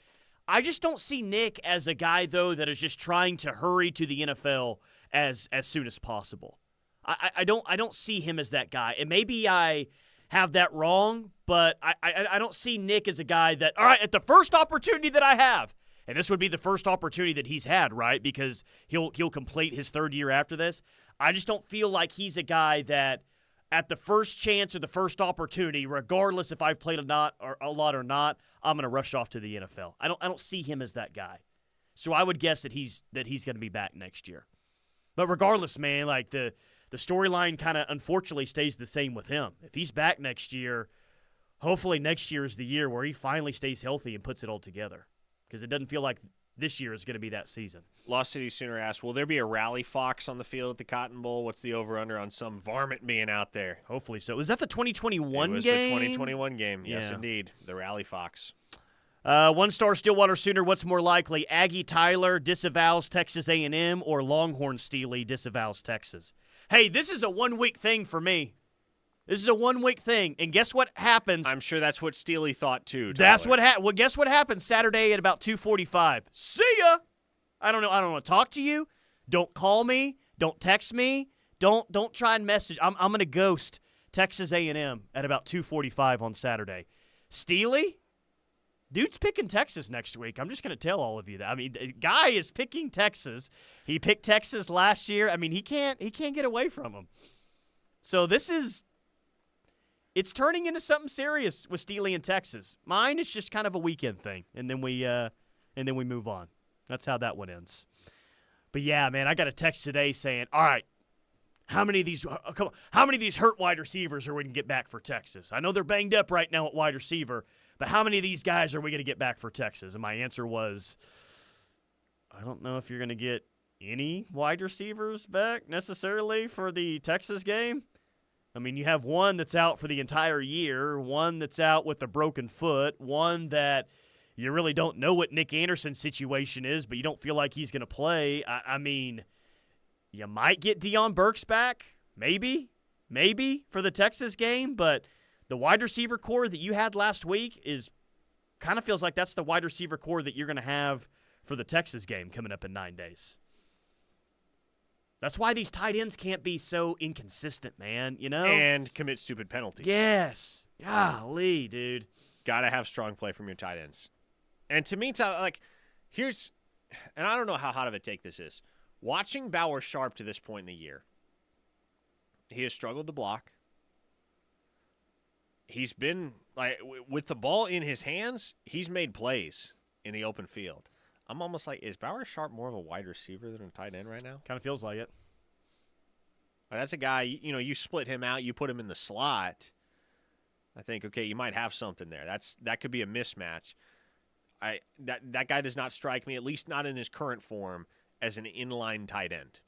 I just don't see Nick as a guy, though, that is just trying to hurry to the NFL as soon as possible. I don't see him as that guy. And maybe I have that wrong, but I don't see Nick as a guy that, all right, at the first opportunity that I have, and this would be the first opportunity that he's had, right, because he'll complete his third year after this. I just don't feel like he's a guy that at the first chance or the first opportunity, regardless if I've played a lot or not, I'm going to rush off to the NFL. I don't see him as that guy. So I would guess that he's going to be back next year. But regardless, man, like the storyline kind of unfortunately stays the same with him. If he's back next year, hopefully next year is the year where he finally stays healthy and puts it all together, because it doesn't feel like this year is going to be that season. Lost City Sooner asked, will there be a rally fox on the field at the Cotton Bowl? What's the over-under on some varmint being out there? Hopefully so. Was that the 2021 game? It was the 2021 game. Yes, Yeah. indeed. The rally fox. One-star Stillwater Sooner, what's more likely? Aggie Tyler disavows Texas A&M or Longhorn Steely disavows Texas? Hey, this is a one-week thing for me. This is a one-week thing, and guess what happens? I'm sure that's what Steely thought too. That's Tyler. what happened. Well, guess what happens Saturday at about 2:45? See ya. I don't know. I don't want to talk to you. Don't call me. Don't text me. Don't try and message. I'm going to ghost Texas A&M at about 2:45 on Saturday. Steely, dude's picking Texas next week. I'm just going to tell all of you that. I mean, the guy is picking Texas. He picked Texas last year. I mean, he can't get away from him. So it's turning into something serious with Steely in Texas. Mine is just kind of a weekend thing, and then we move on. That's how that one ends. But yeah, man, I got a text today saying, "All right, how many of these hurt wide receivers are we going to get back for Texas? I know they're banged up right now at wide receiver, but how many of these guys are we going to get back for Texas?" And my answer was, I don't know if you're going to get any wide receivers back necessarily for the Texas game. I mean, you have one that's out for the entire year, one that's out with a broken foot, one that you really don't know what Nick Anderson's situation is, but you don't feel like he's going to play. I mean, you might get Deion Burks back, maybe for the Texas game, but the wide receiver core that you had last week kind of feels like that's the wide receiver core that you're going to have for the Texas game coming up in 9 days. That's why these tight ends can't be so inconsistent, man, you know? And commit stupid penalties. Yes. Golly, dude. Got to have strong play from your tight ends. And to me, here's – and I don't know how hot of a take this is. Watching Bauer Sharp to this point in the year, he has struggled to block. He's been – with the ball in his hands, he's made plays in the open field. I'm almost like, is Bauer Sharp more of a wide receiver than a tight end right now? Kind of feels like it. That's a guy, you split him out, you put him in the slot. I think, okay, you might have something there. That could be a mismatch. That guy does not strike me, at least not in his current form, as an inline tight end.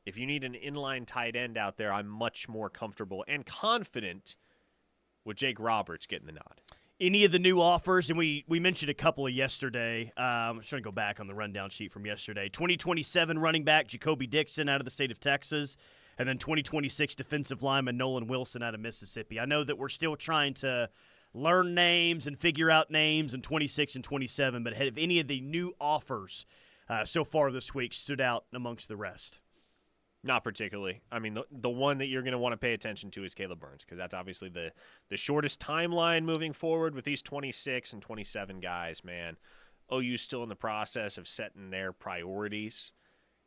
If you need an inline tight end out there, I'm much more comfortable and confident with Jake Roberts getting the nod. Any of the new offers, and we mentioned a couple of yesterday. I'm trying to go back on the rundown sheet from yesterday. 2027 running back Jacoby Dixon out of the state of Texas, and then 2026 defensive lineman Nolan Wilson out of Mississippi. I know that we're still trying to learn names and figure out names in 26 and 27, but have any of the new offers so far this week stood out amongst the rest? Not particularly. I mean, the one that you're going to want to pay attention to is Caleb Burns, because that's obviously the shortest timeline moving forward with these 26 and 27 guys, man. OU's still in the process of setting their priorities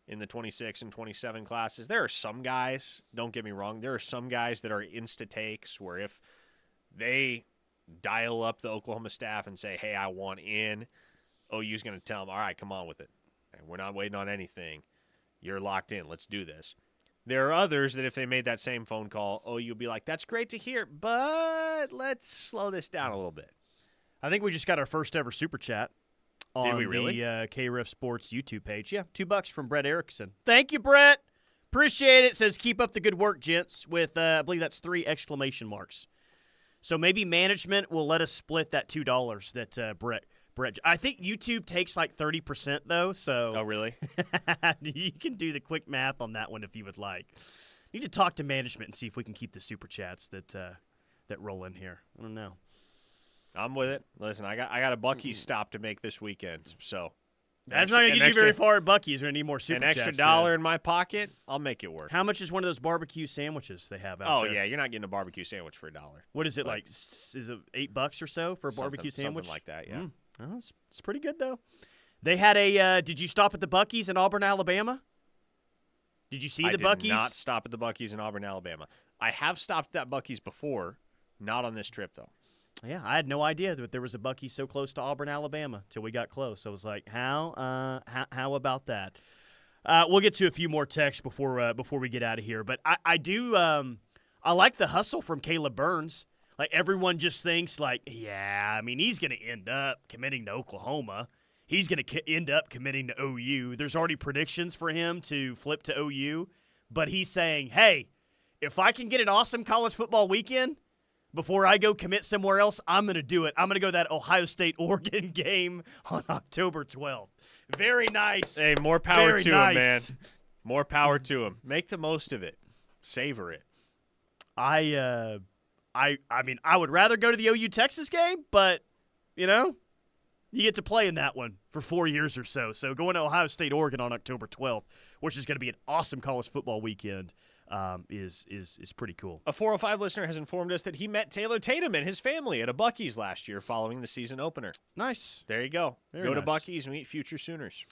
in the 26 and 27 classes. There are some guys, don't get me wrong, there are some guys that are insta-takes where if they dial up the Oklahoma staff and say, hey, I want in, OU's going to tell them, all right, come on with it. We're not waiting on anything. You're locked in. Let's do this. There are others that if they made that same phone call, you'll be like, that's great to hear, but let's slow this down a little bit. I think we just got our first ever super chat on Did we really? the KREF Sports YouTube page. Yeah, $2 from Brett Erickson. Thank you, Brett. Appreciate it. Says, keep up the good work, gents, with, I believe that's 3 exclamation marks. So maybe management will let us split that $2 that Brett. I think YouTube takes like 30% though, so. Oh, really? You can do the quick math on that one if you would like. Need to talk to management and see if we can keep the super chats that roll in here. I don't know. I'm with it. Listen, I got a Buc-ee's stop to make this weekend, so That's not going to get you very far at Buc-ee's or any more Super An Chats. extra $1 in my pocket, I'll make it work. How much is one of those barbecue sandwiches they have out there? Oh, yeah, you're not getting a barbecue sandwich for $1. What is it, like, is it $8 or so for a barbecue sandwich? Something like that, yeah. Oh, it's pretty good, though. They had a, did you stop at the Buc-ee's in Auburn, Alabama? Did you see the Buc-ee's? I did not stop at the Buc-ee's in Auburn, Alabama. I have stopped at that Buc-ee's before, not on this trip, though. Yeah, I had no idea that there was a Buc-ee's so close to Auburn, Alabama, till we got close. I was like, how about that? We'll get to a few more texts before we get out of here. But I like the hustle from Caleb Burns. Like, everyone just thinks, like, yeah, I mean, he's going to end up committing to Oklahoma. He's going to end up committing to OU. There's already predictions for him to flip to OU. But he's saying, hey, if I can get an awesome college football weekend before I go commit somewhere else, I'm going to do it. I'm going to go to that Ohio State-Oregon game on October 12th. Very nice. Hey, more power to him, man. More power to him. Make the most of it. Savor it. I mean, I would rather go to the OU-Texas game, but, you know, you get to play in that one for 4 years or so. So going to Ohio State-Oregon on October 12th, which is going to be an awesome college football weekend, is pretty cool. A 405 listener has informed us that he met Taylor Tatum and his family at a Buc-ee's last year following the season opener. Nice. There you go. Very go to nice. Buc-ee's and meet future Sooners.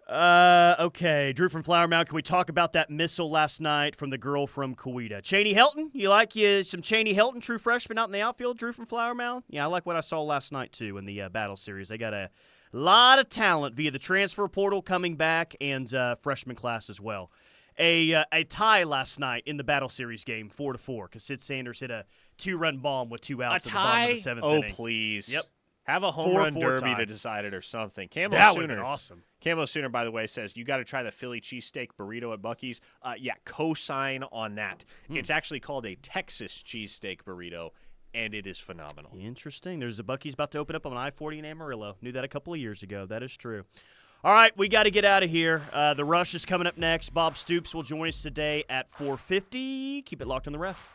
Okay. Drew from Flower Mound, can we talk about that missile last night from the girl from Coweta? Cheney Helton? You like some Cheney Helton, true freshman out in the outfield, Drew from Flower Mound? Yeah, I like what I saw last night, too, in the battle series. They got a lot of talent via the transfer portal coming back and freshman class as well. A tie last night in the battle series game, 4-4, because Sid Sanders hit a 2-run bomb with 2 outs A at the bottom of the tie? seventh Oh, inning. please. Yep. Have a home run 4-4 derby tie. to decide it or something. That would have been awesome. Camo Sooner, by the way, says you got to try the Philly cheesesteak burrito at Buc-ee's. Yeah, co-sign on that. It's actually called a Texas cheesesteak burrito, and it is phenomenal. Interesting. There's a Buc-ee's about to open up on I-40 in Amarillo. Knew that a couple of years ago. That is true. All right, we got to get out of here. The Rush is coming up next. Bob Stoops will join us today at 4:50. Keep it locked on the Ref.